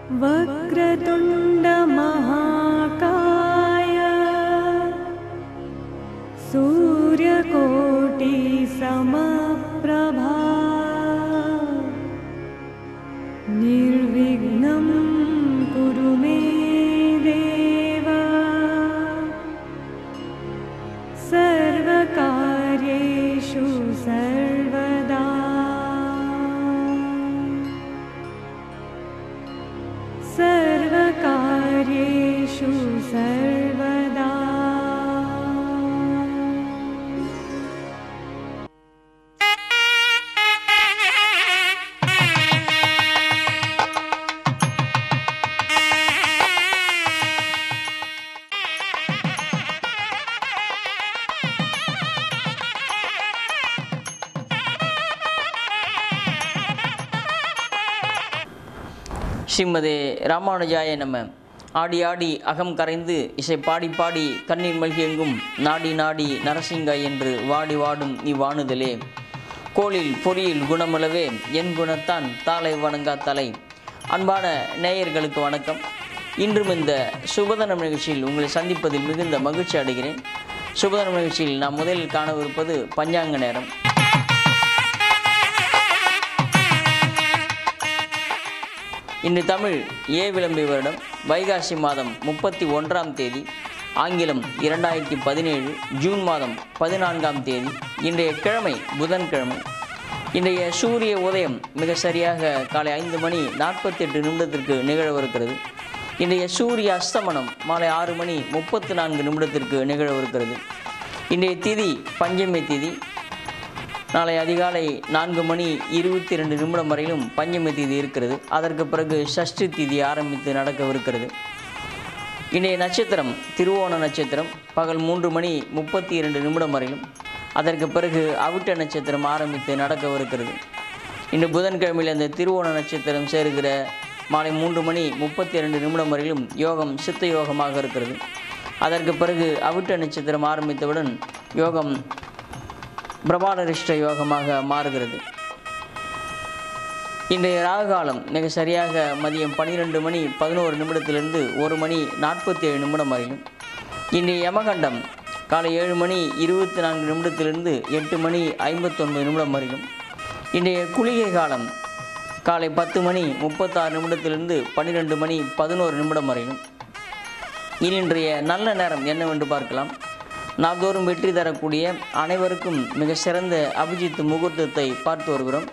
वक्रतुण्ड महाकाय सूर्यकोटि समप्रभा निर्विघ्नं कुरु मे देव सर्वकार्येषु सर्वदा सर्वकार्येषु सर्वदा। ஸ்ரீமதே ராமானுஜாய நம. ஆடி ஆடி அகம் கரைந்து இசை பாடி பாடி கண்ணீர் மல்கியெங்கும் நாடி நாடி நரசிங்க என்று வாடி வாடும் நீ வாணுதலே. கோளில் பொறியில் குணமளவே என் குணத்தான் தாளை வணங்கா தலை. அன்பான நேயர்களுக்கு வணக்கம். இன்றும் இந்த சுபதனம் நிகழ்ச்சியில் உங்களை சந்திப்பதில் மிகுந்த மகிழ்ச்சி அடைகிறேன். சுபதனம் நிகழ்ச்சியில் நாம் முதலில் காணவிருப்பது பஞ்சாங்க நேரம். இன்று தமிழ் விளம்பி வருடம் வைகாசி மாதம் 31ஆம் தேதி, ஆங்கிலம் 2017 ஜூன் மாதம் 14ஆம் தேதி. இன்றைய கிழமை புதன்கிழமை. இன்றைய சூரிய உதயம் மிக சரியாக காலை 5:48 நிகழவிருக்கிறது. இன்றைய சூரிய அஸ்தமனம் மாலை 6:34 நிகழவிருக்கிறது. இன்றைய திதி பஞ்சமி திதி. நாளை அதிகாலை 4:22 வரையிலும் பஞ்சமி திதி இருக்கிறது. அதற்கு பிறகு சஷ்டி திதி ஆரம்பித்து நடக்கவிருக்கிறது. இன்றைய நட்சத்திரம் திருவோண நட்சத்திரம் பகல் 3:32 வரையிலும். அதற்கு பிறகு அவிட்ட நட்சத்திரம் ஆரம்பித்து நடக்கவிருக்கிறது. இன்று புதன்கிழமையில் அந்த திருவோண நட்சத்திரம் சேருகிற மாலை 3:32 வரையிலும் யோகம் சித்த யோகமாக இருக்கிறது. அதற்கு பிறகு அவிட்ட நட்சத்திரம் ஆரம்பித்தவுடன் யோகம் பிரபாலரிஷ்ட யோகமாக மாறுகிறது. இன்றைய ராகுகாலம் மிக சரியாக மதியம் 12:11 1:47 வரையிலும். இன்றைய யமகண்டம் காலை 7:24 8:59 வரையிலும். இன்றைய குளிகை காலம் காலை 10:36 12:11 வரையிலும். இன்றைய நல்ல நேரம் என்னவென்று பார்க்கலாம். நாள்தோறும் வெற்றி தரக்கூடிய அனைவருக்கும் மிக சிறந்த அபிஜித் முகூர்த்தத்தை பார்த்து வருகிறோம்.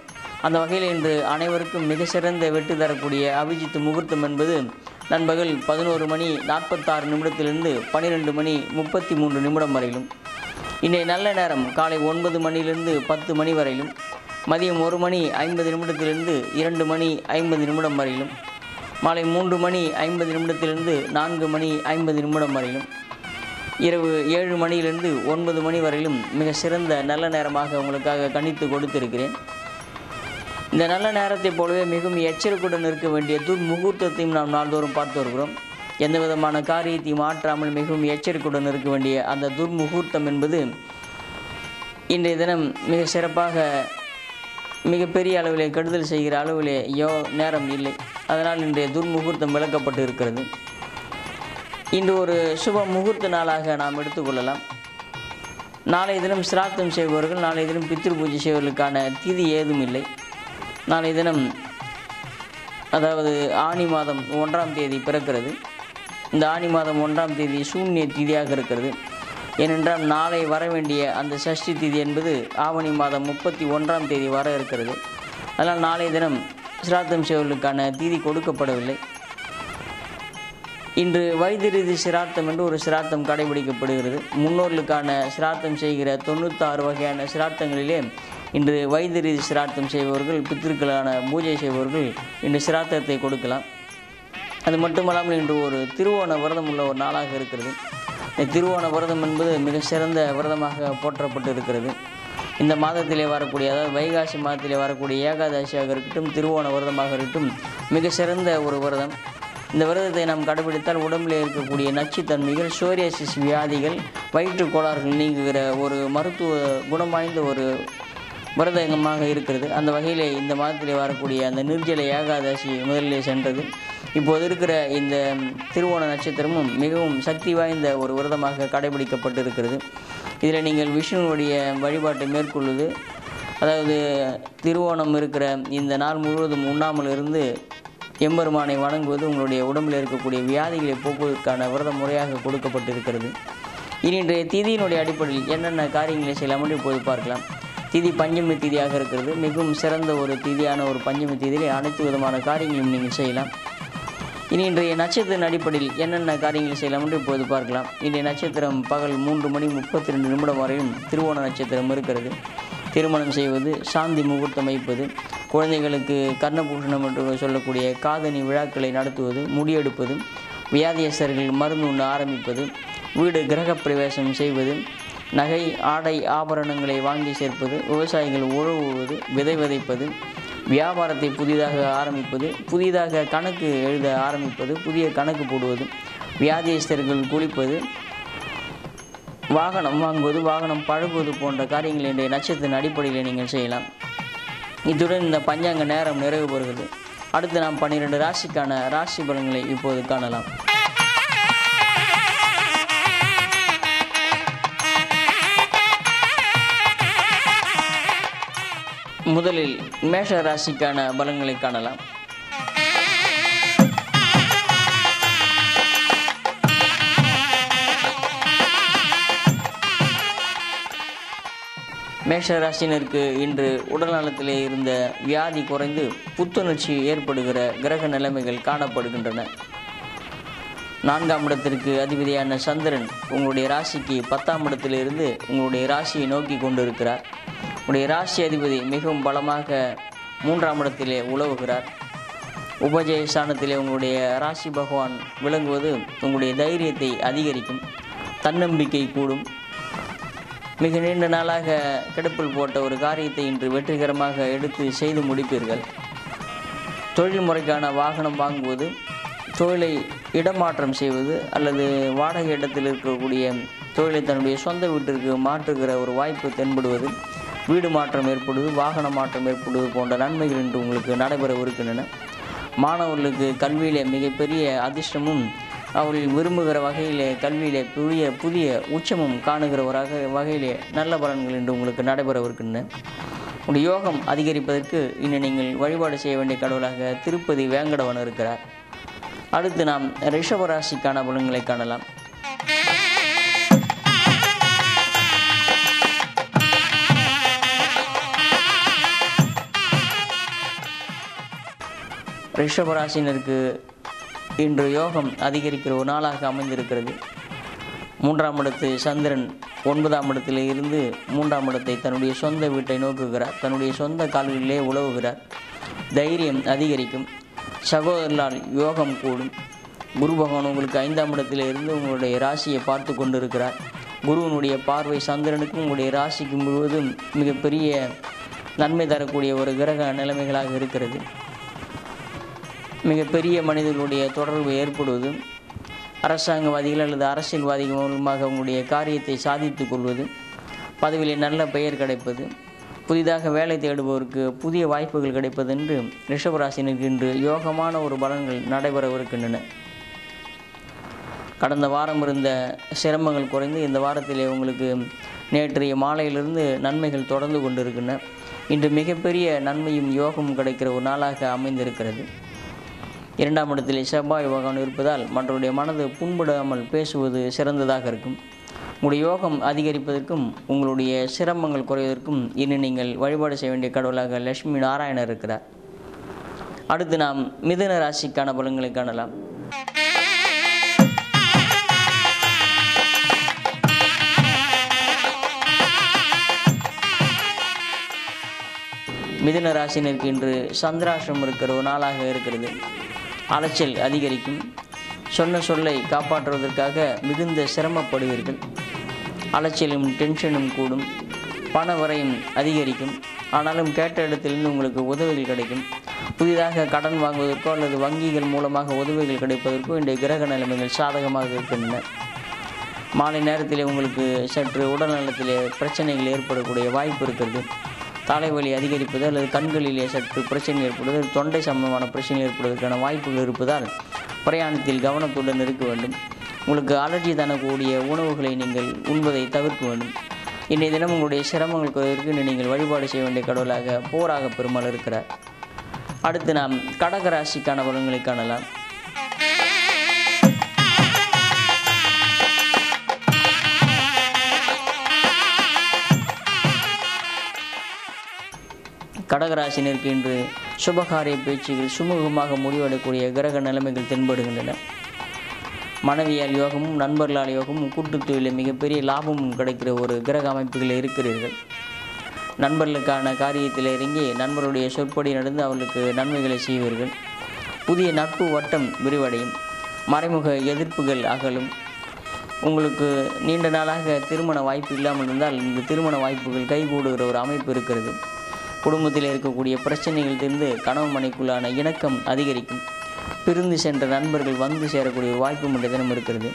அந்த வகையில் இன்று அனைவருக்கும் மிக சிறந்த வெற்றி தரக்கூடிய அபிஜித் முகூர்த்தம் என்பது நண்பகல் 11:46 12:33 வரையிலும். இன்றைய நல்ல நேரம் காலை 9 10 வரையிலும். மதியம் 1:50 2:50 வரையிலும். மாலை 3:50 4:50 வரையிலும். இரவு 7 9 வரையிலும் மிக சிறந்த நல்ல நேரமாக உங்களுக்காக கணித்து கொடுத்திருக்கிறேன். இந்த நல்ல நேரத்தை போலவே மிகவும் எச்சரிக்கையுடன் இருக்க வேண்டிய துர்முகூர்த்தத்தையும் நாம் நாள்தோறும் பார்த்து வருகிறோம். எந்த விதமான காரியத்தையும் மாற்றாமல் மிகவும் எச்சரிக்கையுடன் இருக்க வேண்டிய அந்த துர்முகூர்த்தம் என்பது இன்றைய தினம் மிக சிறப்பாக மிகப்பெரிய அளவிலே கெடுதல் செய்கிற அளவிலே நேரம் இல்லை. அதனால் இன்றைய துர்முகூர்த்தம் விளக்கப்பட்டு இருக்கிறது. இன்று ஒரு சுப முகூர்த்த நாளாக நாம் எடுத்துக்கொள்ளலாம். நாளைய தினம் சிராத்தம் செய்பவர்கள், நாளைய தினம் பித்ரு பூஜை செய்வதற்கான திதி ஏதும் இல்லை. நாளைய தினம் அதாவது ஆனி மாதம் 1ஆம் தேதி பிறக்கிறது. இந்த ஆனி மாதம் 1ஆம் தேதி சூன்ய திதியாக இருக்கிறது. ஏனென்றால் நாளை வர வேண்டிய அந்த சஷ்டி திதி என்பது ஆவணி மாதம் 31ஆம் தேதி வர இருக்கிறது. அதனால் நாளைய தினம் சிராத்தம் செய்வதற்கான திதி கொடுக்கப்படவில்லை. இன்று வைத்திருதி சிராத்தம் என்று ஒரு சிராத்தம் கடைபிடிக்கப்படுகிறது. முன்னோர்களுக்கான சிராத்தம் செய்கிற 96 வகையான சிராத்தங்களிலே இன்று வைத்திருதி சிராத்தம் செய்பவர்கள், பித்திருக்களான பூஜை செய்பவர்கள் இன்று சிராத்தத்தை கொடுக்கலாம். அது மட்டுமல்லாமல் இன்று ஒரு திருவோண விரதம் உள்ள ஒரு நாளாக இருக்கிறது. இந்த திருவோண விரதம் என்பது மிக சிறந்த விரதமாக போற்றப்பட்டு இருக்கிறது. இந்த மாதத்திலே வரக்கூடிய, அதாவது வைகாசி மாதத்திலே வரக்கூடிய ஏகாதசியாக இருக்கட்டும், திருவோண விரதமாக இருக்கட்டும், மிக சிறந்த ஒரு விரதம். இந்த விரதத்தை நாம் கடைபிடித்தால் உடம்பில் இருக்கக்கூடிய நச்சுத்தன்மைகள், சோரியாசிஸ் வியாதிகள், வயிற்று கோளாறுகள் நீங்குகிற ஒரு மருத்துவ குணம் வாய்ந்த ஒரு விரதமாக இருக்கிறது. அந்த வகையில் இந்த மாதத்திலே வரக்கூடிய அந்த நிர்ஜல ஏகாதசி முதலிலே சென்றது. இப்போது இருக்கிற இந்த திருவோண நட்சத்திரமும் மிகவும் சக்தி வாய்ந்த ஒரு விரதமாக கடைபிடிக்கப்பட்டு இருக்கிறது. இதில் நீங்கள் விஷ்ணுவுடைய வழிபாட்டை மேற்கொள்வது, அதாவது திருவோணம் இருக்கிற இந்த நாள் முழுவதும் உண்ணாமல் இருந்து எம்பெருமானை வணங்குவது உங்களுடைய உடம்பில் இருக்கக்கூடிய வியாதிகளை போக்குவதற்கான விரத முறையாக கொடுக்கப்பட்டிருக்கிறது. இன்றைய திதியினுடைய அடிப்படையில் என்னென்ன காரியங்களை செய்யலாம் என்று இப்போது பார்க்கலாம். திதி பஞ்சமி திதியாக இருக்கிறது. மிகவும் சிறந்த ஒரு திதியான ஒரு பஞ்சமி திதியிலே அனைத்து விதமான காரியங்களையும் நீங்கள் செய்யலாம். இன்றைய நட்சத்திர அடிப்படையில் என்னென்ன காரியங்களை செய்யலாம் என்று இப்போது பார்க்கலாம். இன்றைய நட்சத்திரம் பகல் 3:32 வரையும் திருவோண நட்சத்திரம் இருக்கிறது. திருமணம் செய்வது, சாந்தி முகூர்த்தம் வைப்பது, குழந்தைகளுக்கு கர்ணபூஷணம் என்று சொல்லக்கூடிய காதணி விழாக்களை நடத்துவது, முடியெடுப்பது, வியாதியஸ்தர்கள் மருந்து உண்ண ஆரம்பிப்பது, வீடு கிரக பிரவேசம் செய்வது, நகை ஆடை ஆபரணங்களை வாங்கி சேர்ப்பது, விவசாயிகள் உழவுவது, விதை விதைப்பது, வியாபாரத்தை புதிதாக ஆரம்பிப்பது, புதிதாக கணக்கு எழுத ஆரம்பிப்பது, புதிய கணக்கு போடுவது, வியாதியஸ்தர்கள் குளிப்பது, வாகனம் வாங்குவது, வாகனம் பழகுவது போன்ற காரியங்கள் இன்றைய நட்சத்திர அடிப்படையில் நீங்கள் செய்யலாம். இத்துடன் இந்த பஞ்சாங்க நேரம் நிறைவு பெறுகிறது. அடுத்து நாம் 12 ராசிக்கான ராசி பலன்களை இப்போது காணலாம். முதலில் மேஷ ராசிக்கான பலன்களை காணலாம். மேஷ ராசினருக்கு இன்று உடல்நலத்திலே இருந்த வியாதி குறைந்து புத்துணர்ச்சி ஏற்படுகிற கிரக நிலைமைகள் காணப்படுகின்றன. 4ஆம் இடத்திற்கு அதிபதியான சந்திரன் உங்களுடைய ராசிக்கு 10ஆம் இடத்திலிருந்து உங்களுடைய ராசியை நோக்கி கொண்டிருக்கிறார். உங்களுடைய ராசி அதிபதி மிகவும் பலமாக 3ஆம் இடத்திலே உலவுகிறார். உபஜய ஸ்தானத்திலே உங்களுடைய ராசி பகவான் விளங்குவது உங்களுடைய தைரியத்தை அதிகரிக்கும், தன்னம்பிக்கை கூடும். மிக நீண்ட நாளாக கிடப்பில் போட்ட ஒரு காரியத்தை இன்று வெற்றிகரமாக எடுத்து செய்து முடிப்பீர்கள். தொழில் முறைக்கான வாகனம் வாங்குவது, தொழிலை இடமாற்றம் செய்வது அல்லது வாடகை இடத்தில் இருக்கக்கூடிய தொழிலை தன்னுடைய சொந்த வீட்டிற்கு மாற்றுகிற ஒரு வாய்ப்பு தென்படுவது, வீடு மாற்றம் ஏற்படுவது, வாகன மாற்றம் ஏற்படுவது போன்ற நன்மைகள் இன்று உங்களுக்கு நடைபெறவிருக்கின்றன. மாணவர்களுக்கு கல்வியிலே மிகப்பெரிய அதிர்ஷ்டமும் அவர்கள் விரும்புகிற வகையிலே கல்வியிலே புதிய உச்சமும் காணுகிற வகையிலே நல்ல பலன்கள் என்று உங்களுக்கு நடைபெறவிருக்கின்றன. உங்களுடைய யோகம் அதிகரிப்பதற்கு இன்னும் நீங்கள் வழிபாடு செய்ய வேண்டிய கடவுளாக திருப்பதி வேங்கடவன் இருக்கிறார். அடுத்து நாம் ரிஷபராசிக்கான பலன்களை காணலாம். ரிஷபராசினருக்கு இன்று யோகம் அதிகரிக்கிற ஒரு நாளாக அமைந்திருக்கிறது. 3ஆம் இடத்து சந்திரன் 9ஆம் இடத்திலே இருந்து 3ஆம் இடத்தை தன்னுடைய சொந்த வீட்டை நோக்குகிறார். தன்னுடைய சொந்த கால்களிலே உழவுகிறார். தைரியம் அதிகரிக்கும். சகோதரர்களால் யோகம் கூடும். குரு பகவான் உங்களுக்கு 5ஆம் இடத்திலே இருந்து உங்களுடைய ராசியை பார்த்து கொண்டிருக்கிறார். குருவனுடைய பார்வை சந்திரனுக்கும் உங்களுடைய ராசிக்கு முழுவதும் மிகப்பெரிய நன்மை தரக்கூடிய ஒரு கிரக நிலைமைகளாக இருக்கிறது. மிகப்பெரிய மனிதர்களுடைய தொடர்பு ஏற்படுவது, அரசாங்கவாதிகள் அல்லது அரசியல்வாதிகள் மூலமாக உங்களுடைய காரியத்தை சாதித்து கொள்வது, பதவியில் நல்ல பெயர் கிடைப்பது, புதிதாக வேலை தேடுபவருக்கு புதிய வாய்ப்புகள் கிடைப்பது என்று ரிஷபராசினருக்கு இன்று யோகமான ஒரு பலன்கள் நடைபெறவிருக்கின்றன. கடந்த வாரம் இருந்த சிரமங்கள் குறைந்து இந்த வாரத்திலே உங்களுக்கு நேற்றைய மாலையிலிருந்து நன்மைகள் தொடர்ந்து கொண்டிருக்கின்றன. இன்று மிகப்பெரிய நன்மையும் யோகமும் கிடைக்கிற ஒரு நாளாக அமைந்திருக்கிறது. 2ஆம் இடத்திலே செவ்வாய் பகவான் இருப்பதால் மற்றவருடைய மனது புண்படாமல் பேசுவது சிறந்ததாக இருக்கும். உங்களுடைய யோகம் அதிகரிப்பதற்கும் உங்களுடைய சிரமங்கள் குறைவதற்கும் இன்னும் நீங்கள் வழிபாடு செய்ய வேண்டிய கடவுளாக லட்சுமி நாராயணர் இருக்கிறார். அடுத்து நாம் மிதுன ராசிக்கான பலன்களை காணலாம். மிதுன ராசினருக்கு இன்று சந்திராஷ்டிரம் இருக்கிற ஒரு நாளாக இருக்கிறது. அலைச்சல் அதிகரிக்கும். சொன்ன சொல்லை காப்பாற்றுவதற்காக மிகுந்த சிரமப்படுவீர்கள். அலைச்சலும் டென்ஷனும் கூடும். பண வரையும் அதிகரிக்கும். ஆனாலும் கேட்ட இடத்திலிருந்து உங்களுக்கு உதவிகள் கிடைக்கும். புதிதாக கடன் வாங்குவதற்கோ அல்லது வங்கிகள் மூலமாக உதவிகள் கிடைப்பதற்கோ இன்றைய கிரக நிலைமைகள் சாதகமாக இருக்கின்றன. மாலை நேரத்திலே உங்களுக்கு சற்று உடல்நலத்திலே பிரச்சனைகள் ஏற்படக்கூடிய வாய்ப்பு இருக்கிறது. தலைவலி அதிகரிப்பது அல்லது கண்களிலே சற்று பிரச்சனை ஏற்படுவது, தொண்டை சம்பந்தமான பிரச்சனை ஏற்படுவதற்கான வாய்ப்புகள் இருப்பதால் பிரயாணத்தில் கவனத்துடன் இருக்க வேண்டும். உங்களுக்கு அலர்ஜி தரக்கூடிய உணவுகளை நீங்கள் உண்பதை தவிர்க்க வேண்டும். இன்றைய தினம் உங்களுடைய சிரமங்கள் குறைவதற்கு நீங்கள் வழிபாடு செய்ய வேண்டிய கடவுளாக போராக பெருமாள் இருக்கிறார். அடுத்து நாம் கடக ராசிக்கான பலன்களை காணலாம். கடகராசினருக்கு இன்று சுபகாரிய பேச்சுகள் சுமூகமாக முடிவடையக்கூடிய கிரக நிலைமைகள் தென்படுகின்றன. மனைவியால் யோகமும் நண்பர்களால் யோகமும் கூட்டுத் தொழிலில் மிகப்பெரிய லாபமும் கிடைக்கிற ஒரு கிரக அமைப்புகளில் இருக்கிறீர்கள். நண்பர்களுக்கான காரியத்தில் இறங்கி நண்பருடைய சொற்படி நடந்து அவர்களுக்கு நன்மைகளை செய்வீர்கள். புதிய நட்பு வட்டம் விரிவடையும். மறைமுக எதிர்ப்புகள் அகலும். உங்களுக்கு நீண்ட நாளாக திருமண வாய்ப்பு இல்லாமல் இருந்தால் இந்த திருமண வாய்ப்புகள் கைகூடுகிற ஒரு அமைப்பு இருக்கிறது. குடும்பத்தில் இருக்கக்கூடிய பிரச்சனைகள் தீர்ந்து கணவன் மனைக்குள்ளான இணக்கம் அதிகரிக்கும். பிரிந்து சென்ற நண்பர்கள் வந்து சேரக்கூடிய ஒரு வாய்ப்பு இன்றைய தினம் இருக்கிறது.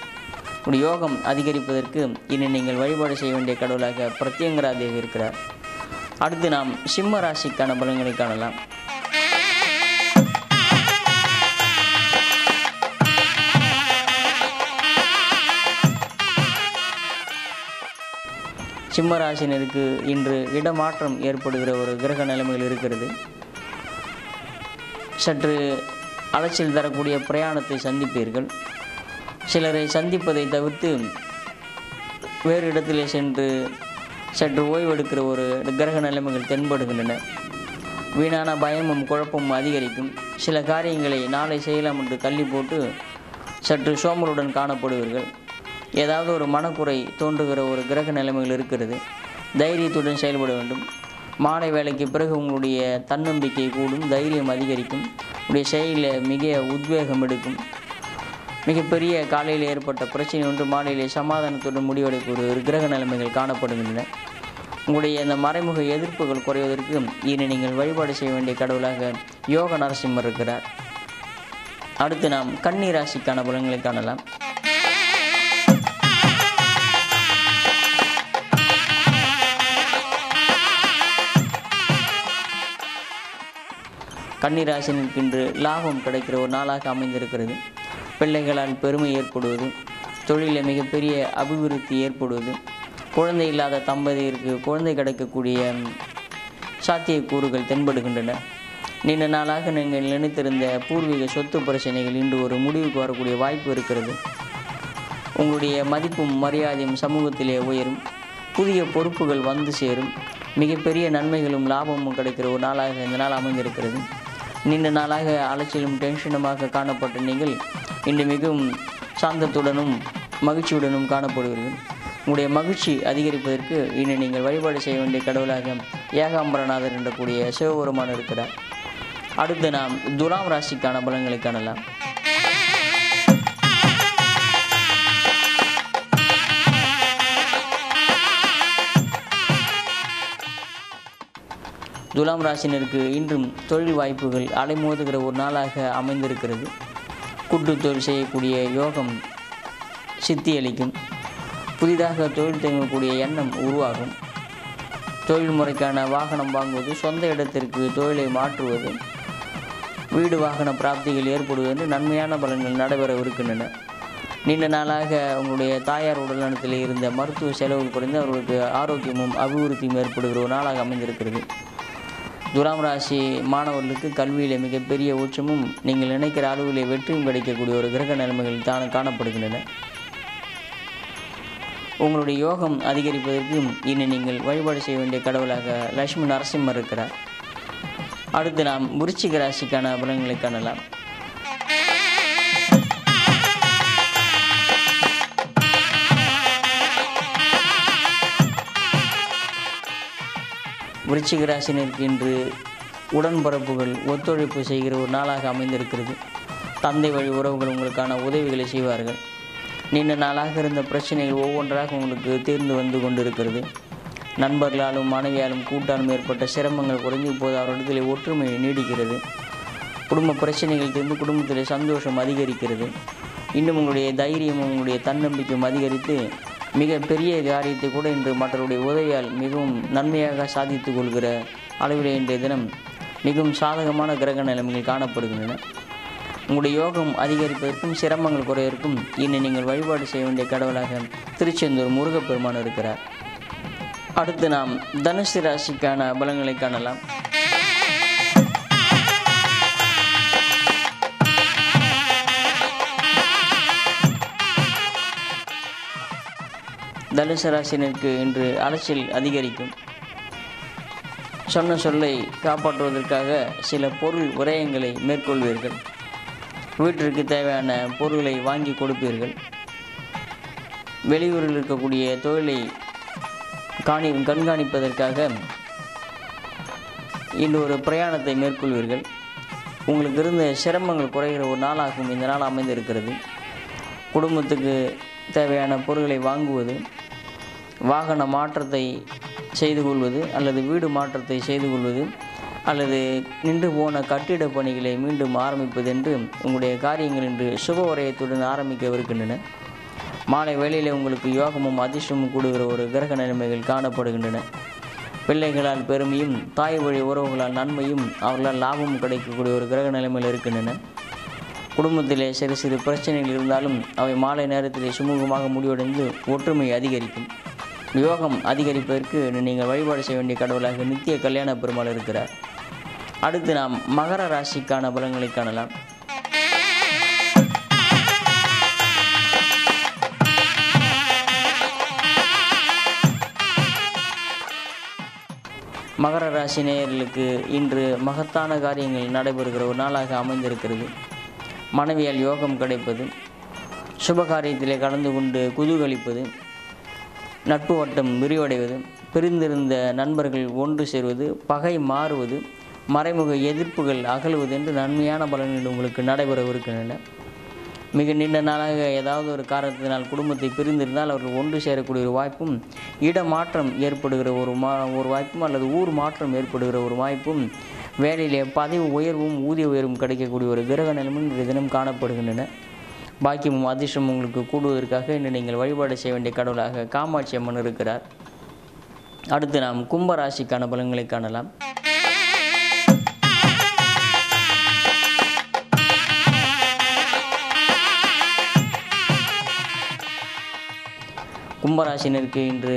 உடைய யோகம் அதிகரிப்பதற்கு இனி நீங்கள் வழிபாடு செய்ய வேண்டிய கடவுளாக பிரத்யங்கரா தேவி இருக்கிறார். அடுத்து நாம் சிம்ம ராசிக்கான பலன்களை காணலாம். சிம்மராசினருக்கு இன்று இடமாற்றம் ஏற்படுகிற ஒரு கிரக நிலைமைகள் இருக்கிறது. சற்று அலைச்சல் தரக்கூடிய பிரயாணத்தை சந்திப்பீர்கள். சிலரை சந்திப்பதை தவிர்த்து வேறு இடத்திலே சென்று சற்று ஓய்வெடுக்கிற ஒரு கிரக நிலைமைகள் தென்படுகின்றன. வீணான பயமும் குழப்பமும் அதிகரிக்கும். சில காரியங்களை நாளை செய்யலாம் என்று தள்ளி போட்டு சற்று சோம்பலுடன் காணப்படுவீர்கள். ஏதாவது ஒரு மனக்குறை தோன்றுகிற ஒரு கிரக நிலைமைகள் இருக்கிறது. தைரியத்துடன் செயல்பட வேண்டும். மாலை வேலைக்கு பிறகு உங்களுடைய தன்னம்பிக்கை கூடும், தைரியம் அதிகரிக்கும். உங்களுடைய செயலில் மிக உத்வேகம் எடுக்கும். மிகப்பெரிய காலையில் ஏற்பட்ட பிரச்சனை ஒன்று மாலையிலே சமாதானத்துடன் முடிவடைக்கூடிய ஒரு கிரக நிலைமைகள் காணப்படுகின்றன. உங்களுடைய அந்த மறைமுக எதிர்ப்புகள் குறைவதற்கு இனி நீங்கள் வழிபாடு செய்ய வேண்டிய கடவுளாக யோக நரசிம்மர் இருக்கிறார். அடுத்து நாம் கன்னி ராசிக்கான பலன்களை காணலாம். கன்னிராசினருக்கு இன்று லாபம் கிடைக்கிற ஒரு நாளாக அமைந்திருக்கிறது. பிள்ளைகளால் பெருமை ஏற்படுவது, தொழிலில் மிகப்பெரிய அபிவிருத்தி ஏற்படுவது, குழந்தை இல்லாத தம்பதியருக்கு குழந்தை கிடைக்கக்கூடிய சாத்தியக்கூறுகள் தென்படுகின்றன. நீண்ட நாளாக நீங்கள் நினைத்திருந்த பூர்வீக சொத்து பிரச்சனைகள் இன்று ஒரு முடிவுக்கு வரக்கூடிய வாய்ப்பு இருக்கிறது. உங்களுடைய மதிப்பும் மரியாதையும் சமூகத்திலே உயரும். புதிய பொறுப்புகள் வந்து சேரும். மிகப்பெரிய நன்மைகளும் லாபமும் கிடைக்கிற ஒரு நாளாக இந்த நாள் அமைந்திருக்கிறது. நீண்ட நாளாக அலைச்சலும் டென்ஷனுமாக காணப்பட்ட நீங்கள் இன்று மிகவும் சாந்தத்துடனும் மகிழ்ச்சியுடனும் காணப்படுவீர்கள். உங்களுடைய மகிழ்ச்சி அதிகரிப்பதற்கு இனி நீங்கள் வழிபாடு செய்ய வேண்டிய கடவுளாக ஏகாம்பரநாதர் என்றக்கூடிய சிவபெருமான் இருக்கிறார். அடுத்து நாம் துலாம் ராசிக்கான பலன்களை காணலாம். துலாம் ராசினருக்கு இன்றும் தொழில் வாய்ப்புகள் அலைமோதுகிற ஒரு நாளாக அமைந்திருக்கிறது. கூட்டு தொழில் செய்யக்கூடிய யோகம் சித்தியளிக்கும். புதிதாக தொழில் தொடங்கக்கூடிய எண்ணம் உருவாகும். தொழில் முறைக்கான வாகனம் வாங்குவது, சொந்த இடத்திற்கு தொழிலை மாற்றுவது, வீடு வாகன பிராப்திகள் ஏற்படுவது என்று நன்மையான பலன்கள் நடைபெறவிருக்கின்றன. நீண்ட நாளாக உங்களுடைய தாயார் உடல்நலத்தில் இருந்த மருத்துவ செலவுகள் குறைந்து அவர்களுக்கு ஆரோக்கியமும் அபிவிருத்தியும் ஏற்படுகிற ஒரு நாளாக அமைந்திருக்கிறது. துலாம் ராசி மாணவர்களுக்கு கல்வியில் மிகப்பெரிய உச்சமும் நீங்கள் நினைக்கிற அளவிலே வெற்றியும் கிடைக்கக்கூடிய ஒரு கிரக நிலைமைகள் தான் காணப்படுகின்றன. உங்களுடைய யோகம் அதிகரிப்பதற்கு இனி நீங்கள் வழிபாடு செய்ய வேண்டிய கடவுளாக லட்சுமி நரசிம்மர் இருக்கிறார். அடுத்து நாம் விருச்சிக ராசிக்கான பலன்களை காணலாம். விருச்சிக ராசினருக்கு இன்று உடன்பரப்புகள் ஒத்துழைப்பு செய்கிற ஒரு நாளாக அமைந்திருக்கிறது. தந்தை வழி உறவுகள் உங்களுக்கான உதவிகளை செய்வார்கள். நீண்ட நாளாக இருந்த பிரச்சனைகள் ஒவ்வொன்றாக உங்களுக்கு தீர்ந்து வந்து கொண்டிருக்கிறது. நண்பர்களாலும் மனைவியாலும் கூட்டாலும் ஏற்பட்ட சிரமங்கள் குறைந்து இப்போது அவரிடத்தில் ஒற்றுமை நீடிக்கிறது. குடும்ப பிரச்சனைகள் தீர்ந்து குடும்பத்தில் சந்தோஷம் அதிகரிக்கிறது. இன்னும் உங்களுடைய தைரியமும் உங்களுடைய தன்னம்பிக்கையும் அதிகரித்து மிக பெரிய காரியத்தை கூட இன்று மற்றவருடைய உதவியால் மிகவும் நன்மையாக சாதித்து கொள்கிற அளவிலே இன்றைய தினம் மிகவும் சாதகமான கிரக நிலைமைகள் காணப்படுகின்றன. உங்களுடைய யோகம் அதிகரிப்பதற்கும் சிரமங்கள் குறைவதற்கும் இன்னும் நீங்கள் வழிபாடு செய்ய வேண்டிய கடவுளாக திருச்செந்தூர் முருகப்பெருமான் இருக்கிறார். அடுத்து நாம் தனுசு ராசிக்கான பலன்களை காணலாம். தனுசு ராசினருக்கு இன்று அலைச்சல் அதிகரிக்கும். சொன்ன சொல்லை காப்பாற்றுவதற்காக சில பொருள் விரயங்களை மேற்கொள்வீர்கள். வீட்டிற்கு தேவையான பொருட்களை வாங்கி கொடுப்பீர்கள். வெளியூரில் இருக்கக்கூடிய தொழிலை கண்காணிப்பதற்காக இன்று ஒரு பிரயாணத்தை மேற்கொள்வீர்கள். உங்களுக்கு இருந்த சிரமங்கள் குறைகிற ஒரு நாளாகவும் இந்த நாள் அமைந்திருக்கிறது. குடும்பத்துக்கு தேவையான பொருட்களை வாங்குவது, வாகன மாற்றத்தை செய்து கொள்வது அல்லது வீடு மாற்றத்தை செய்து கொள்வது அல்லது நின்று போன கட்டிட பணிகளை மீண்டும் ஆரம்பிப்பது என்று உங்களுடைய காரியங்கள் இன்று சுப உரையத்துடன் ஆரம்பிக்கவிருக்கின்றன. மாலை வேளையில் உங்களுக்கு யோகமும் அதிர்ஷ்டமும் கூடுகிற ஒரு கிரக நிலைமைகள் காணப்படுகின்றன. பிள்ளைகளால் பெருமையும் தாய் வழி உறவுகளால் நன்மையும் அவர்களால் லாபமும் கிடைக்கக்கூடிய ஒரு கிரக நிலைமையில் இருக்கின்றன. குடும்பத்திலே சிறு சிறு பிரச்சனைகள் இருந்தாலும் அவை மாலை நேரத்திலே சுமூகமாக முடிவடைந்து ஒற்றுமை அதிகரிக்கும். யோகம் அதிகரிப்பதற்கு நீங்கள் வழிபாடு செய்ய வேண்டிய கடவுளாக நித்திய கல்யாண பெருமாள் இருக்கிறார். அடுத்து நாம் மகர ராசிக்கான பலன்களை காணலாம். மகர ராசி நேயர்களுக்கு இன்று மகத்தான காரியங்கள் நடைபெறுகிற ஒரு நாளாக அமைந்திருக்கிறது. மனைவியால் யோகம் கிடைப்பது, சுபகாரியத்திலே கலந்து கொண்டு குதூகலிப்பது, நட்பு வட்டம் விரிவடைவது, பிரிந்திருந்த நண்பர்கள் ஒன்று சேர்வது, பகை மாறுவது, மறைமுக எதிர்ப்புகள் அகலுவது என்று நன்மையான பலன்கள் உங்களுக்கு நடைபெறவிருக்கின்றன. மிக நீண்ட நாளாக ஏதாவது ஒரு காரணத்தினால் குடும்பத்தை பிரிந்திருந்தால் அவர்கள் ஒன்று சேரக்கூடிய ஒரு வாய்ப்பும், இடமாற்றம் ஏற்படுகிற ஒரு வாய்ப்பும் அல்லது ஊர் மாற்றம் ஏற்படுகிற ஒரு வாய்ப்பும், வேலையிலே பதவி உயர்வும் ஊதிய உயர்வும் கிடைக்கக்கூடிய ஒரு கிரக நிலைமையும் இன்றைய தினம் காணப்படுகின்றன. பாக்கியமும் அதிர்ஷ்டமும் உங்களுக்கு கூடுவதற்காக இன்று நீங்கள் வழிபாடு செய்ய வேண்டிய கடவுளாக காமாட்சி அம்மன் இருக்கிறார். அடுத்து நாம் கும்பராசிக்கான பலன்களை காணலாம். கும்பராசினருக்கு இன்று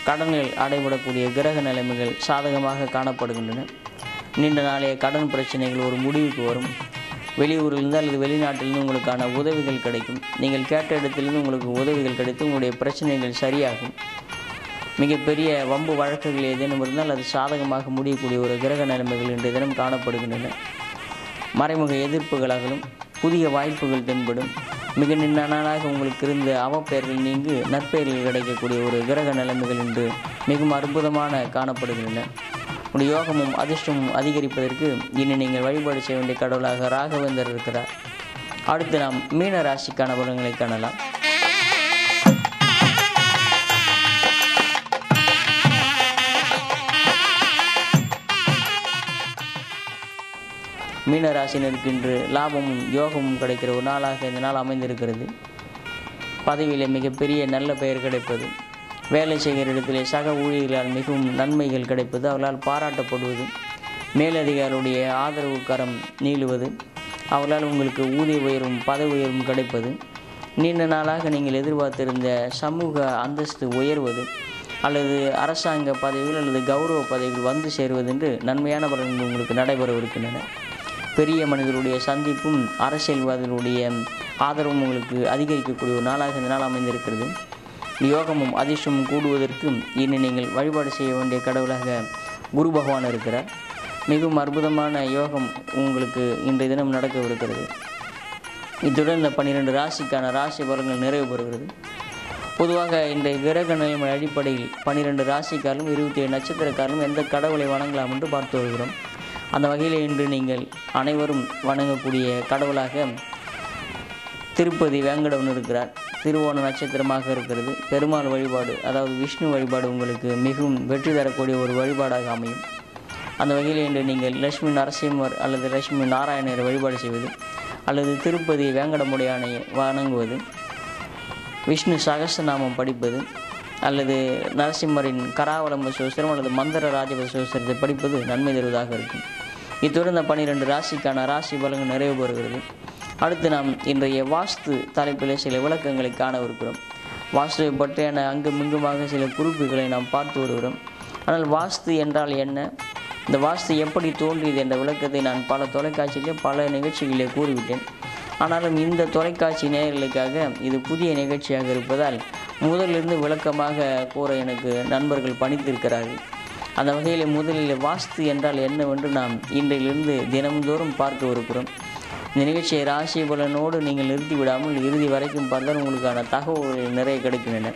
கடன்கள் அடைபடக்கூடிய கிரக நிலைமைகள் சாதகமாக காணப்படுகின்றன. நீண்ட நாளைய கடன் பிரச்சனைகள் ஒரு முடிவுக்கு வரும். வெளியூரிலிருந்து அல்லது வெளிநாட்டிலிருந்து உங்களுக்கான உதவிகள் கிடைக்கும். நீங்கள் கேட்ட இடத்திலிருந்து உங்களுக்கு உதவிகள் கிடைத்து உங்களுடைய பிரச்சனைகள் சரியாகும். மிகப்பெரிய வம்பு வழக்குகள் ஏதேனும் இருந்தால் அது சாதகமாக முடியக்கூடிய ஒரு கிரக நிலைமைகள் இன்றைய தினம் காணப்படுகின்றன. மறைமுக எதிர்ப்புகளாகவும் புதிய வாய்ப்புகள் தென்படும். மிக நீண்ட நாளாக உங்களுக்கு இருந்த அவப்பெயர்கள் நீங்கி நற்பெயர்கள் கிடைக்கக்கூடிய ஒரு கிரக நிலைமைகள் இன்று மிகவும் அற்புதமான காணப்படுகின்றன. உடைய யோகமும் அதிர்ஷ்டமும் அதிகரிப்பதற்கு இனி நீங்கள் வழிபாடு செய்ய வேண்டிய கடவுளாக ராகவேந்தர் இருக்கிறார். அடுத்து நாம் மீன ராசிக்கான பலன்களை காணலாம். மீன ராசினருக்கு இன்று லாபமும் யோகமும் கிடைக்கிற ஒரு நாளாக இந்த நாள் அமைந்திருக்கிறது. பதவியில் மிகப்பெரிய நல்ல பெயர் கிடைப்பது, வேலை செய்கிற இடத்திலே சக ஊழியர்களால் மிகவும் நன்மைகள் கிடைப்பது, அவர்களால் பாராட்டப்படுவது, மேலதிகாரியுடைய ஆதரவு கரம் நீளுவது, அவர்களால் உங்களுக்கு ஊதிய உயர்வும் பதவி உயர்வும் கிடைப்பது, நீண்ட நாளாக நீங்கள் எதிர்பார்த்திருந்த சமூக அந்தஸ்து உயர்வது அல்லது அரசாங்க பதவிகள் அல்லது கௌரவ பதவிகள் வந்து சேருவது என்று நன்மையான பலன்கள் உங்களுக்கு நடைபெறவிருக்கின்றன. பெரிய மனிதர்களுடைய சந்திப்பும் அரசியல்வாதிகளுடைய ஆதரவும் உங்களுக்கு அதிகரிக்கக்கூடிய ஒரு நாளாக இந்த நாள் அமைந்திருக்கிறது. யோகமும் அதிர்ஷ்டமும் கூடுவதற்கு இனி நீங்கள் வழிபாடு செய்ய வேண்டிய கடவுளாக குரு பகவான் இருக்கிறார். மிகவும் அற்புதமான யோகம் உங்களுக்கு இன்றைய தினம் நடக்கவிருக்கிறது. இத்துடன் இந்த 12 ராசிக்கான ராசி பலன்கள் நிறைவு பெறுகிறது. பொதுவாக இன்றைய கிரக நிலைமை அடிப்படையில் 12 ராசிக்காரலும் 27 நட்சத்திரக்காரலும் எந்த கடவுளை வணங்கலாம் என்று பார்த்து வருகிறோம். அந்த வகையில் இன்று நீங்கள் அனைவரும் வணங்கக்கூடிய கடவுளாக திருப்பதி வேங்கடவன் இருக்கிறார். திருவோண நட்சத்திரமாக இருக்கிறது. பெருமாள் வழிபாடு, அதாவது விஷ்ணு வழிபாடு உங்களுக்கு மிகவும் வெற்றி தரக்கூடிய ஒரு வழிபாடாக அமையும். அந்த வகையில் இன்று நீங்கள் லட்சுமி நரசிம்மர் அல்லது லட்சுமி நாராயணரை வழிபாடு செய்வது அல்லது திருப்பதி வேங்கடமுடையானை வணங்குவது, விஷ்ணு சகஸ்ரநாமம் படிப்பது, அல்லது நரசிம்மரின் கராவலம்ப சோஸ்திரம் அல்லது மந்திர ராஜபத சோஸ்திரத்தை படிப்பது நன்மை தருவதாக இருக்கும். இத்துடன் இந்த 12 ராசிக்கான ராசி பலன்கள் நிறைவு பெறுகிறது. அடுத்து நாம் இன்றைய வாஸ்து தலைப்பில் சில விளக்கங்களை காணவிருக்கிறோம். வாஸ்துவை பற்றியான அங்குமிங்குமாக சில குறிப்புகளை நாம் பார்த்து வருகிறோம். ஆனால் வாஸ்து என்றால் என்ன, இந்த வாஸ்து எப்படி தோன்றியது என்ற விளக்கத்தை நான் பல தொலைக்காட்சியிலே பல நிகழ்ச்சிகளிலே கூறிவிட்டேன். ஆனாலும் இந்த தொலைக்காட்சி நேயர்களுக்காக இது புதிய நிகழ்ச்சியாக இருப்பதால் முதலிலிருந்து விளக்கமாக கூற எனக்கு நண்பர்கள் பணித்திருக்கிறார்கள். அந்த வகையில் முதலில் வாஸ்து என்றால் என்னவென்று நாம் இன்றையிலிருந்து தினம்தோறும் பார்க்கவிருக்கிறோம். இந்த நிகழ்ச்சியை ராசி பலனோடு நீங்கள் நிறுத்தி விடாமல் இறுதி வரைக்கும் பார்த்தால் உங்களுக்கான தகவல்கள் நிறைய கிடைக்கின்றன.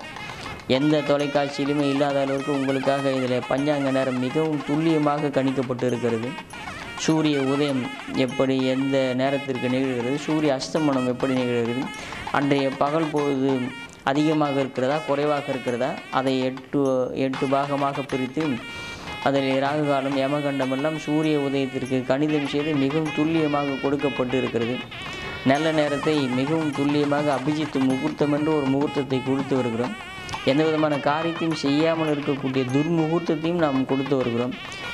எந்த தொலைக்காட்சியிலுமே இல்லாத அளவுக்கு உங்களுக்காக இதில் பஞ்சாங்க நேரம் மிகவும் துல்லியமாக கணிக்கப்பட்டு இருக்கிறது. சூரிய உதயம் எப்படி எந்த நேரத்திற்கு நிகழ்கிறது, சூரிய அஸ்தமனம் எப்படி நிகழ்கிறது, அன்றைய பகல் பொழுது அதிகமாக இருக்கிறதா குறைவாக இருக்கிறதா, அதை 8 பாகமாக பிரித்து அதில் ராகு காலம் யமகண்டம் எல்லாம் சூரிய உதயத்திற்கு கணிதம் செய்து மிகவும் துல்லியமாக கொடுக்கப்பட்டு இருக்கிறது. நல்ல நேரத்தை மிகவும் துல்லியமாக அபிஜித் முகூர்த்தம் என்று ஒரு முகூர்த்தத்தை கொடுத்து வருகிறோம். எந்த விதமான காரியத்தையும் செய்யாமல் இருக்கக்கூடிய துர்முகூர்த்தத்தையும் நாம் கொடுத்து வருகிறோம்.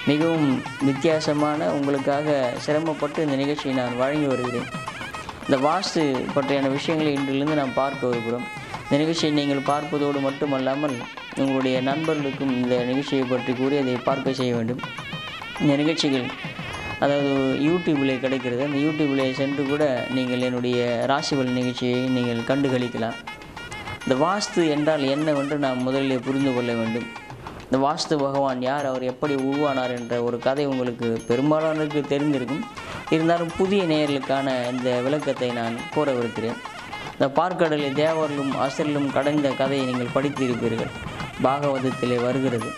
மிகவும் வித்தியாசமான உங்களுக்காக சிரமப்பட்டு இந்த நிகழ்ச்சியை நான் வழங்கி வருகிறேன். இந்த வாஸ்து பற்றியான விஷயங்களை இன்றிலிருந்து நாம் பார்க்க வருகிறோம். இந்த நிகழ்ச்சியை நீங்கள் பார்ப்பதோடு மட்டுமல்லாமல் உங்களுடைய நண்பர்களுக்கும் இந்த நிகழ்ச்சியை பற்றி கூறி அதை பார்க்க செய்ய வேண்டும். இந்த நிகழ்ச்சிகள் அதாவது யூடியூப்பிலே கிடைக்கிறது. அந்த யூடியூப்பிலே சென்று கூட நீங்கள் என்னுடைய ராசிபலன் நிகழ்ச்சியை நீங்கள் கண்டுகளிக்கலாம். இந்த வாஸ்து என்றால் என்னவென்று நாம் முதலில் புரிந்து கொள்ள வேண்டும். இந்த வாஸ்து பகவான் யார், அவர் எப்படி உருவானார் என்ற ஒரு கதை உங்களுக்கு பெரும்பாலானருக்கு தெரிந்திருக்கும். இருந்தாலும் புதிய நேயர்களுக்கான இந்த விளக்கத்தை நான் கூறவிருக்கிறேன். இந்த பார்க்கடலில் தேவர்களும் அசுரர்களும் கடைந்த கதையை நீங்கள் படித்திருப்பீர்கள், பாகவதத்திலே வருகிறது.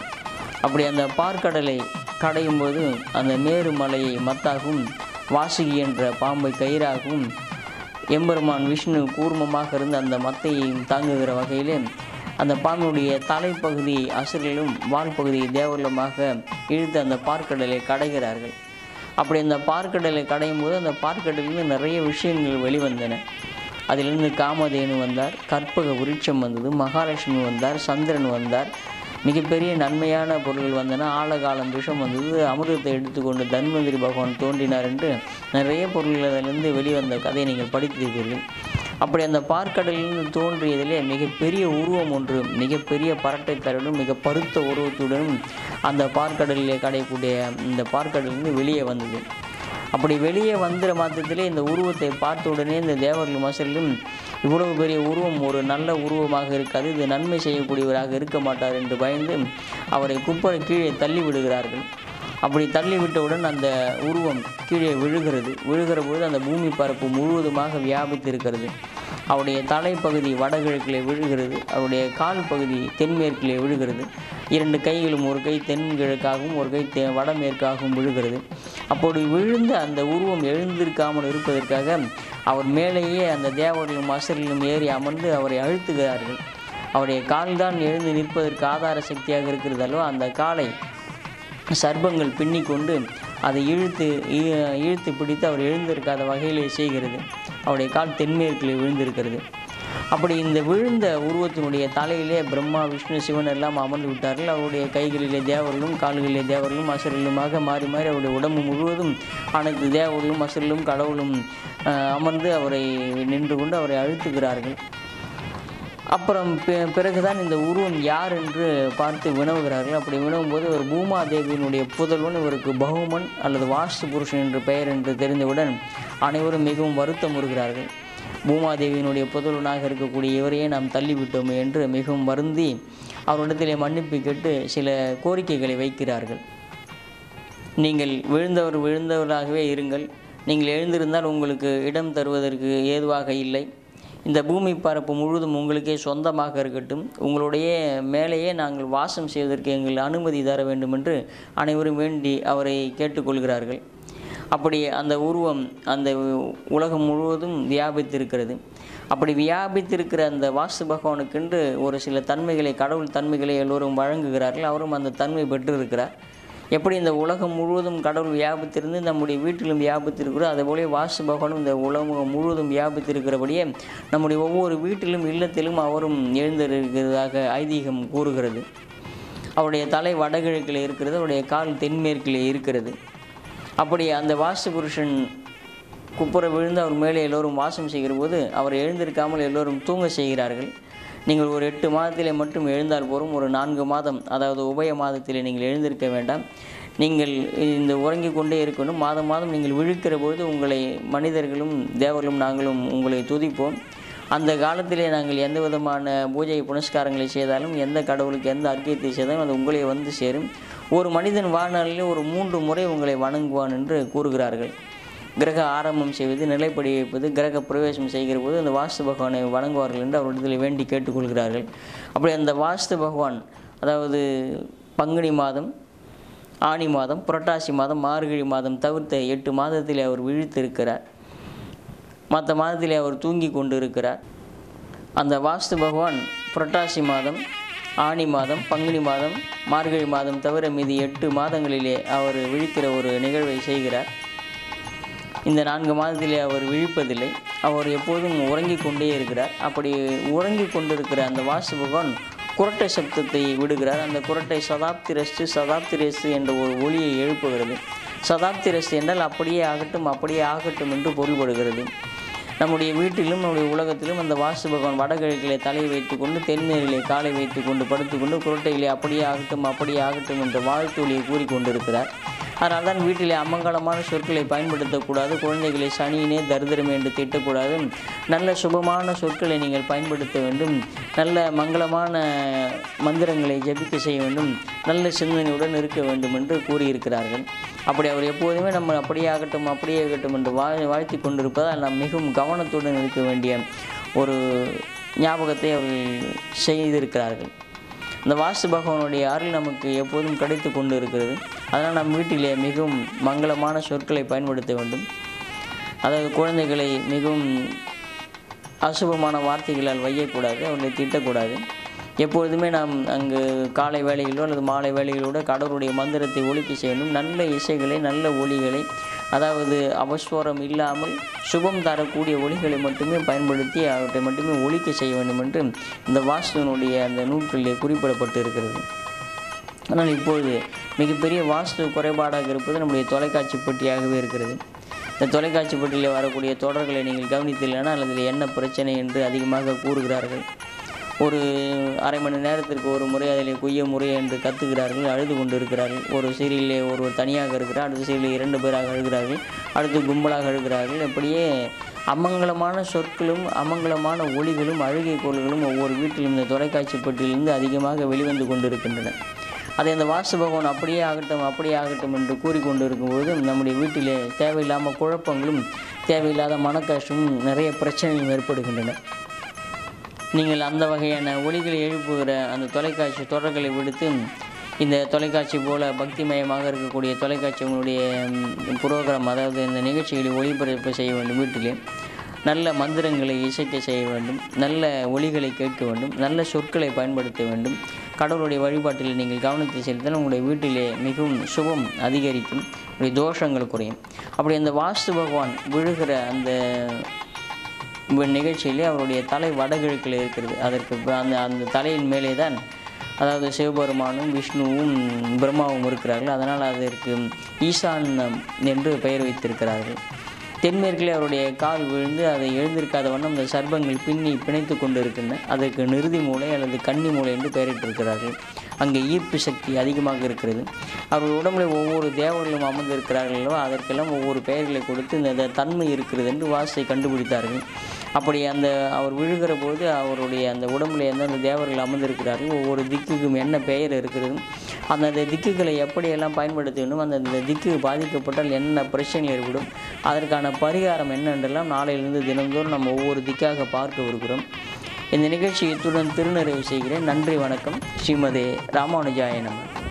அப்படி அந்த பார்க்கடலை கடையும் போது அந்த மேரு மலையை மத்தாகவும் வாசுகி என்ற பாம்பை கயிறாகவும் எம்பெருமான் விஷ்ணு கூர்மமாக இருந்து அந்த மத்தையையும் தாங்குகிற வகையிலே அந்த பாம்பினுடைய தலைப்பகுதியை அசுரர்களும் வால் பகுதியை தேவர்களுமாக இழுத்து அந்த பார்க்கடலை கடைகிறார்கள். அப்படி அந்த பார்க்கடலை கடையும் போது அந்த பார்க்கடலிருந்து நிறைய விஷயங்கள் வெளிவந்தன. அதிலிருந்து காமதேனு வந்தார், கற்பக விருட்சம் வந்தது, மகாலட்சுமி வந்தார், சந்திரன் வந்தார், மிகப்பெரிய நன்மையான பொருள்கள் வந்தன, ஆழகாலம் விஷம் வந்தது, அமிர்தத்தை எடுத்துக்கொண்டு தன்வந்திரி பகவான் தோன்றினார் என்று நிறைய பொருள்கள் அதிலிருந்து வெளிவந்த கதையை நீங்கள் படித்திருப்பீர்கள். அப்படி அந்த பார்க்கடலிலிருந்து தோன்றியதிலே மிகப்பெரிய உருவம் ஒன்று, மிகப்பெரிய பரட்டை தருடன் மிக பருத்த உருவத்துடனும் அந்த பார்க்கடலிலே கடையக்கூடிய இந்த பார்க்கடலிலிருந்து வெளியே வந்தது. அப்படி வெளியே வந்துற மாத்திரத்திலே இந்த உருவத்தை பார்த்த உடனே இந்த தேவர்களும் அசுரர்களும் இவ்வளவு பெரிய உருவம் ஒரு நல்ல உருவமாக இருக்காது, இது நன்மை செய்யக்கூடியவராக இருக்க மாட்டார் என்று பயந்து அவரை குப்பரை கீழே தள்ளி விடுகிறார்கள். அப்படி தள்ளிவிட்டவுடன் அந்த உருவம் கீழே விழுகிற பொழுது அந்த பூமி பரப்பு முழுவதுமாக வியாபித்திருக்கிறது. அவருடைய தலைப்பகுதி வடகிழக்கிலே விழுகிறது, அவருடைய கால் பகுதி தென்மேற்கிலே விழுகிறது. 2 கைகளும், ஒரு கை தென்கிழக்காகவும் ஒரு கை வடமேற்காகவும் விழுகிறது. அப்போது விழுந்த அந்த உருவம் எழுந்திருக்காமல் இருப்பதற்காக அவர் மேலேயே அந்த தேவர்களும் அசுரர்களும் ஏறி அமர்ந்து அவரை அழுத்துகிறார்கள். அவருடைய கால்தான் எழுந்து நிற்பதற்கு ஆதார சக்தியாக இருக்கிறது அல்லவா, அந்த காலை சர்ப்பங்கள் பின்னிக்கொண்டு அதை இழுத்து பிடித்து அவர் எழுந்திருக்காத வகையிலே செய்கிறது. அவருடைய கால் தென்மேற்கிலே விழுந்திருக்கிறது. அப்படி இந்த விழுந்த உருவத்தினுடைய தலையிலே பிரம்மா விஷ்ணு சிவன் எல்லாம் அமர்ந்து விட்டார்கள். அவருடைய கைகளிலே தேவர்களும் கால்களிலே தேவர்களும் அசுரர்களுமாக மாறி மாறி அவருடைய உடம்பு முழுவதும் அனைத்து தேவர்களும் அசுரர்களும் கடவுளும் அமர்ந்து அவரை நின்று கொண்டு அவரை அழுத்துகிறார்கள். அப்புறம் பிறகுதான் இந்த உருவம் யார் என்று பார்த்து வினவுகிறார்கள். அப்படி வினவும்போது ஒரு பூமாதேவியினுடைய புதல்வன், இவருக்கு பகுமன் அல்லது வாஸ்து புருஷன் என்று பெயர் என்று தெரிந்தவுடன் அனைவரும் மிகவும் வருத்தம் வருகிறார்கள். பூமாதேவியினுடைய புதல்வனாக இருக்கக்கூடிய இவரையே நாம் தள்ளிவிட்டோமே என்று மிகவும் வருந்தி அவரிடத்திலே மன்னிப்பு கேட்டு சில கோரிக்கைகளை வைக்கிறார்கள். நீங்கள் விழுந்தவராகவே இருங்கள், நீங்கள் எழுந்திருந்தால் உங்களுக்கு இடம் தருவதற்கு ஏதுவாக இல்லை, இந்த பூமி பரப்பு முழுவதும் உங்களுக்கே சொந்தமாக இருக்கட்டும், உங்களுடைய மேலேயே நாங்கள் வாசம் செய்வதற்கு எங்கள் அனுமதி தர வேண்டும் என்று அனைவரும் வேண்டி அவரை கேட்டுக்கொள்கிறார்கள். அப்படி அந்த உருவம் அந்த உலகம் முழுவதும் வியாபித்திருக்கிறது. அப்படி வியாபித்திருக்கிற அந்த வாஸ்து பகவானுக்கென்று ஒரு சில தன்மைகளை, கடவுள் தன்மைகளை எல்லோரும் வழங்குகிறார்கள். அவரும் அந்த தன்மை பெற்றிருக்கிறார். எப்படி இந்த உலகம் முழுவதும் கடவுள் வியாபித்திருந்து நம்முடைய வீட்டிலும் வியாபித்திருக்கிறோம், அதுபோல வாஸ்து பகவானும் இந்த உலகம் முழுவதும் வியாபித்திருக்கிறபடியே நம்முடைய ஒவ்வொரு வீட்டிலும் இல்லத்திலும் அவரும் எழுந்திருக்கிறதாக ஐதீகம் கூறுகிறது. அவருடைய தலை வடகிழக்கில் இருக்கிறது, அவருடைய கால் தென்மேற்கிலே இருக்கிறது. அப்படி அந்த வாஸ்து புருஷன் குப்புற விழுந்து அவர் மேலே எல்லோரும் வாசம் செய்கிற போது அவர் எழுந்திருக்காமல் எல்லோரும் தூங்க செய்கிறார்கள். நீங்கள் ஒரு 8 மாதத்திலே மட்டும் எழுந்தால் போரும், ஒரு 4 மாதம் அதாவது உபய மாதத்திலே நீங்கள் எழுந்திருக்க வேண்டாம். நீங்கள் இந்த உறங்கிக் கொண்டே இருக்கணும். மாதம் மாதம் நீங்கள் விழிக்கிற பொழுது உங்களை மனிதர்களும் தேவர்களும் நாங்களும் உங்களை துதிப்போம். அந்த காலத்திலே நாங்கள் எந்த விதமான பூஜை புனஸ்காரங்களை செய்தாலும், எந்த கடவுளுக்கு எந்த அர்க்கியத்தை செய்தாலும் அது உங்களை வந்து சேரும். ஒரு மனிதன் வாழ்நாளிலே ஒரு 3 முறை உங்களை வணங்குவான் என்று கூறுகிறார்கள். கிரக ஆரம்பம் செய்வது, நிலைப்படி வைப்பது, கிரக பிரவேசம் செய்கிற போது அந்த வாஸ்து பகவானை வணங்குவார்கள் என்று அவரிடத்தில் வேண்டி கேட்டுக்கொள்கிறார்கள். அப்படி அந்த வாஸ்து பகவான் அதாவது பங்குனி மாதம், ஆனி மாதம், புரட்டாசி மாதம், மார்கழி மாதம் தவிர்த்த 8 மாதத்திலே அவர் விழித்திருக்கிறார். மற்ற மாதத்திலே அவர் தூங்கி கொண்டு இருக்கிறார். அந்த வாஸ்து பகவான் புரட்டாசி மாதம், ஆனி மாதம், பங்குனி மாதம், மார்கழி மாதம் தவிர மீதி 8 மாதங்களிலே அவர் விழிக்கிற ஒரு நிகழ்வை செய்கிறார். இந்த 4 மாதத்திலே அவர் விழிப்பதில்லை, அவர் எப்போதும் உறங்கிக் கொண்டே இருக்கிறார். அப்படி உறங்கி கொண்டிருக்கிற அந்த வாஸ்து பகவான் குரட்டை சப்தத்தை விடுகிறார். அந்த குரட்டை சதாப்திரஸ்து சதாப்திரஸ்து என்ற ஒரு ஒலியை எழுப்புகிறது. சதாப்திரஸ்து என்றால் அப்படியே ஆகட்டும் அப்படியே ஆகட்டும் என்று பொருள்படுகிறது. நம்முடைய வீட்டிலும் நம்முடைய உலகத்திலும் அந்த வாஸ்து பகவான் வடகிழக்கிலே தலையை வைத்துக்கொண்டு தென்மேற்கிலே காலை வைத்துக்கொண்டு படுத்துக்கொண்டு குரட்டையிலே அப்படியே ஆகட்டும் என்ற வாழ்த்தொலியை கூறிக்கொண்டிருக்கிறார். அதனால் தான் வீட்டிலே அமங்கலமான சொற்களை பயன்படுத்தக்கூடாது, குழந்தைகளை சனியினே தரித்திரமே என்று திட்டக்கூடாது, நல்ல சுபமான சொற்களை நீங்கள் பயன்படுத்த வேண்டும், நல்ல மங்களமான மந்திரங்களை ஜபிக்க செய்ய வேண்டும், நல்ல சிந்தனையுடன் இருக்க வேண்டும் என்று கூறியிருக்கிறார்கள். அப்படி அவர் எப்போதுமே நம்ம அப்படியே ஆகட்டும் என்று வாழ்த்தி கொண்டிருப்பதால் நாம் மிகவும் கவனத்துடன் இருக்க வேண்டிய ஒரு ஞாபகத்தை அவர்கள் செய்திருக்கிறார்கள். இந்த வாஸ்து பகவானுடைய அருள் நமக்கு எப்போதும் கிடைத்து கொண்டு இருக்கிறது. அதனால் நம் வீட்டிலே மிகவும் மங்களமான சொற்களை பயன்படுத்த வேண்டும். அதாவது குழந்தைகளை மிகவும் அசுபமான வார்த்தைகளால் வையக்கூடாது, அவர்களை திட்டக்கூடாது. எப்பொழுதுமே நாம் அங்கு காலை வேளைகளோ அல்லது மாலை வேளைகளோடு கடவுளுடைய மந்திரத்தை ஒலிக்க செய்ய வேண்டும். நல்ல இசைகளை, நல்ல ஒலிகளை, அதாவது அபஸ்வரம் இல்லாமல் சுபம் தரக்கூடிய ஒலிகளை மட்டுமே பயன்படுத்தி அவற்றை மட்டுமே ஒலிக்க செய்ய வேண்டும் என்று இந்த வாஸ்துவனுடைய அந்த நூல்களிலே குறிப்பிடப்பட்டு இருக்கிறது. ஆனால் இப்பொழுது மிகப்பெரிய வாஸ்து குறைபாடாக இருப்பது நம்முடைய தொலைக்காட்சி பெட்டியாகவே இருக்கிறது. இந்த தொலைக்காட்சி பெட்டியில் வரக்கூடிய தொடர்களை நீங்கள் கவனித்தீர்களானால் அதில் என்ன பிரச்சனை என்று அதிகமாக கூறுகிறார்கள். ஒரு அரை மணி நேரத்திற்கு ஒரு முறை அதில் குய்ய முறை என்று கத்துகிறார்கள், அழுது கொண்டு இருக்கிறார்கள். ஒரு சீரியலிலே ஒருவர் தனியாக இருக்கிறார், அடுத்த சீரியலில் 2 பேராக அழுகிறார்கள், அடுத்து கும்பலாக அழுகிறார்கள். அப்படியே அமங்கலமான சொற்களும் அமங்கலமான ஒலிகளும் அழுகை குரல்களும் ஒவ்வொரு வீட்டிலும் இந்த தொலைக்காட்சி பெட்டியிலிருந்து அதிகமாக வெளிவந்து கொண்டிருக்கின்றன. அதை அந்த வாஸ்து பகவான் அப்படியே ஆகட்டும் என்று கூறிக்கொண்டு இருக்கும்போது நம்முடைய வீட்டிலே தேவையில்லாமல் குழப்பங்களும் தேவையில்லாத மனக்கஷ்டமும் நிறைய பிரச்சனைகளும் ஏற்படுகின்றன. நீங்கள் அந்த வகையான ஒலிகளை எழுப்புகிற அந்த தொலைக்காட்சி தொடர்களை விடுத்து இந்த தொலைக்காட்சி போல பக்திமயமாக இருக்கக்கூடிய தொலைக்காட்சி உங்களுடைய புரோகிராம், அதாவது இந்த நிகழ்ச்சிகளை ஒளிபரப்பு செய்ய வேண்டும். வீட்டிலே நல்ல மந்திரங்களை இசைக்க செய்ய வேண்டும், நல்ல ஒலிகளை கேட்க வேண்டும், நல்ல சொற்களை பயன்படுத்த வேண்டும். கடவுளுடைய வழிபாட்டில் நீங்கள் கவனத்தை செலுத்தினால் உங்களுடைய வீட்டிலே மிகவும் சுபம் அதிகரிக்கும், உங்களுடைய தோஷங்கள் குறையும். அப்படி அந்த வாஸ்து பகவான் விழுகிற அந்த நிகழ்ச்சியிலே அவருடைய தலை வடகிழக்கில் இருக்கிறது. அதற்கு அந்த தலையின் மேலே தான் அதாவது சிவபெருமானும் விஷ்ணுவும் பிரம்மாவும் இருக்கிறார்கள். அதனால் அதற்கு ஈசான்யம் என்று பெயர் வைத்திருக்கிறார்கள். தென்மேற்கிலே அவருடைய கால் விழுந்து அதை எழுந்திருக்காத வண்ணம் அந்த சர்ப்பங்கள் பிணைத்து கொண்டு இருக்கின்றன. அதற்கு நிறுதி மூளை அல்லது கன்னி மூளை என்று பெயரிட்டிருக்கிறார்கள். அங்கே ஈர்ப்பு சக்தி அதிகமாக இருக்கிறது. அவர்கள் உடம்பில் ஒவ்வொரு தேவர்களும் அமர்ந்திருக்கிறார்களோ அதற்கெல்லாம் ஒவ்வொரு பெயர்களை கொடுத்து இந்த தன்மை இருக்கிறது என்று வாஸ்தை கண்டுபிடித்தார்கள். அப்படி அவர் விழுகிற போது அவருடைய அந்த உடம்பில் எந்தெந்த தேவர்கள் அமர்ந்திருக்கிறார்கள், ஒவ்வொரு திக்குக்கும் என்ன பெயர் இருக்கிறது, அந்த திக்குகளை எப்படியெல்லாம் பயன்படுத்த வேண்டும், அந்த திக்கு பாதிக்கப்பட்டால் என்ன பிரச்சனைகள் ஏற்படும், அதற்கான பரிகாரம் என்னென்றெல்லாம் நாளையிலிருந்து தினந்தோறும் நம்ம ஒவ்வொரு திக்காக பார்க்க இருக்கிறோம். இந்த நிகழ்ச்சி இத்துடன் திருநிறைவு செய்கிறேன். நன்றி, வணக்கம். ஸ்ரீமதே ராமானுஜாய நமः.